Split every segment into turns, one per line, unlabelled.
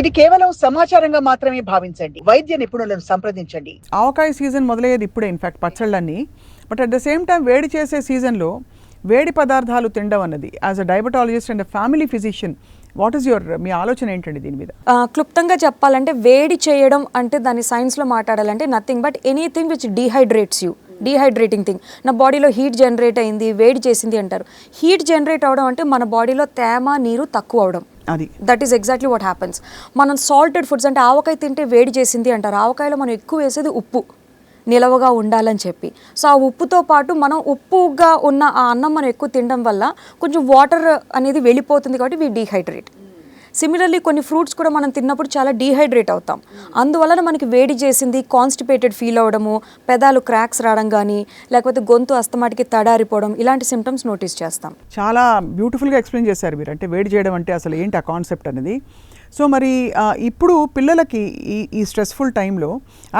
ఇది కేవలం సమాచారంగా మాత్రమే భావించండి. వైద్య నిపుణులను సంప్రదించండి.
ఆవకాయ సీజన్ మొదలయ్యేది ఇప్పుడే ఇన్ఫాక్ట్ పచ్చళ్ళన్నీ. But at the same time వేడి చేసే సీజన్లో వేడి పదార్థాలు తినడం అన్నది as a diabetologist and family physician what is your మీ ఆలోచన ఏంటండి దీని మీద?
క్లుప్తంగా చెప్పాలంటే వేడి చేయడం అంటే దాని సైన్స్లో మాట్లాడాలంటే nothing but anything which dehydrates you. Dehydrating thing, నా బాడీలో హీట్ జనరేట్ అయింది, వేడి చేసింది అంటారు. హీట్ జనరేట్ అవడం అంటే మన బాడీలో తేమ నీరు తక్కువ అవడం.
అది
that is exactly what happens. మనం సాల్టెడ్ ఫుడ్స్ అంటే ఆవకాయ తింటే వేడి చేసింది అంటారు. ఆవకాయలో మనం ఎక్కువ వేసేది ఉప్పు, నిలవగా ఉండాలని చెప్పి. సో ఆ ఉప్పుతో పాటు మనం ఉప్పుగా ఉన్న ఆ అన్నం మనం ఎక్కువ తినడం వల్ల కొంచెం వాటర్ అనేది వెళ్ళిపోతుంది కాబట్టి వీ డీహైడ్రేట్. సిమిలర్లీ కొన్ని ఫ్రూట్స్ కూడా మనం తిన్నప్పుడు చాలా డీహైడ్రేట్ అవుతాం. అందువలన మనకి వేడి చేసింది, కాన్స్టిపేటెడ్ ఫీల్ అవ్వడము, పెదాలు క్రాక్స్ రావడం కానీ, లేకపోతే గొంతు అస్తమాటికి తడారిపోవడం, ఇలాంటి సిమ్టమ్స్ నోటీస్ చేస్తాం.
చాలా బ్యూటిఫుల్గా ఎక్స్ప్లెయిన్ చేశారు మీరు. అంటే వేడి చేయడం అంటే అసలు ఏంటి ఆ కాన్సెప్ట్ అనేది. సో మరి ఇప్పుడు పిల్లలకి ఈ స్ట్రెస్ఫుల్ టైంలో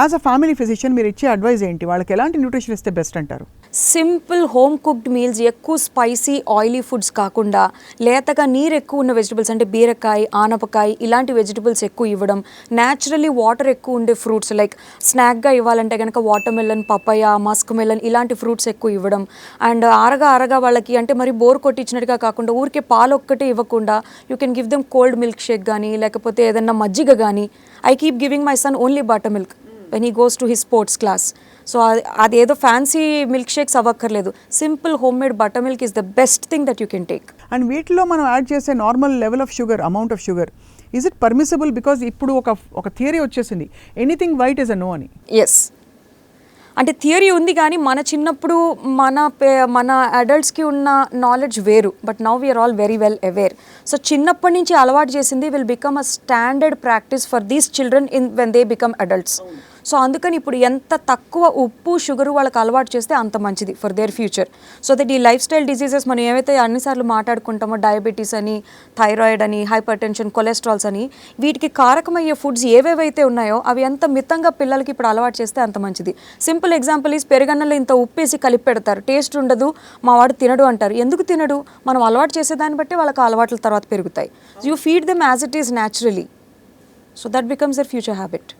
యాజ్ అ ఫ్యామిలీ ఫిజిషియన్ మీరు ఇచ్చే అడ్వైజ్ ఏంటి? వాళ్ళకి ఎలాంటి న్యూట్రిషన్ ఇస్తే బెస్ట్ అంటారు?
సింపుల్ హోమ్ కుక్డ్ మీల్స్, ఎక్కువ స్పైసీ ఆయిలీ ఫుడ్స్ కాకుండా లేతగా నీరు ఎక్కువ ఉన్న వెజిటబుల్స్ అంటే బీరకాయ, ఆనపకాయ ఇలాంటి వెజిటబుల్స్ ఎక్కువ ఇవ్వడం, న్యాచురల్లీ వాటర్ ఎక్కువ ఉండే ఫ్రూట్స్ లైక్ స్నాక్గా ఇవ్వాలంటే కనుక watermelon, papaya, muskmelon ఇలాంటి ఫ్రూట్స్ ఎక్కువ ఇవ్వడం. అండ్ ఆరగా వాళ్ళకి అంటే మరి బోర్ కొట్టించినట్టుగా కాకుండా ఊరికే పాలు ఒక్కటే ఇవ్వకుండా you can give them cold milk shake కానీ, లేకపోతే ఏదన్నా మజ్జిగ కానీ. I keep giving my son only butter milk when he goes to his sports class. So అదేదో ఫ్యాన్సీ మిల్క్ షేక్స్ అవ్వక్కర్లేదు. Simple home made butter milk is the best thing that you can take.
And వీటిలో మనం add చేసే normal level of sugar, amount of sugar, is it permissible? Because ఇప్పుడు ఒక theory వచ్చేసింది, anything white is a no అని.
Yes, అంటే theory ఉంది కానీ మన చిన్నప్పుడు మన అడల్ట్స్కి ఉన్న నాలెడ్జ్ వేరు. But now we're all very well aware. So చిన్నప్పటి నుంచి అలవాటు చేసింది will become a standard practice for these children when they become adults. So అందుకని ఇప్పుడు ఎంత తక్కువ ఉప్పు, షుగర్ వాళ్ళకి అలవాటు చేస్తే అంత మంచిది for their future. So that ఈ లైఫ్ స్టైల్ డిసీజెస్ మనం ఏవైతే అన్నిసార్లు మాట్లాడుకుంటామో, డయాబెటీస్ అని, థైరాయిడ్ అని, హైపర్ టెన్షన్, కొలెస్ట్రాల్స్ అని, వీటికి కారకమయ్యే ఫుడ్స్ ఏవేవైతే ఉన్నాయో అవి ఎంత మితంగా పిల్లలకి ఇప్పుడు అలవాటు చేస్తే అంత మంచిది. సింపుల్ ఎగ్జాంపుల్ ఈజ్ పెరుగన్నంలో ఇంత ఉప్పేసి కలిపి పెడతారు, టేస్ట్ ఉండదు, మా వాడు తినడు అంటారు. ఎందుకు తినడు? మనం అలవాటు చేసేదాన్ని బట్టి వాళ్ళకి అలవాట్ల తర్వాత పెరుగుతాయి. You feed them as it is naturally. So that becomes their future habit.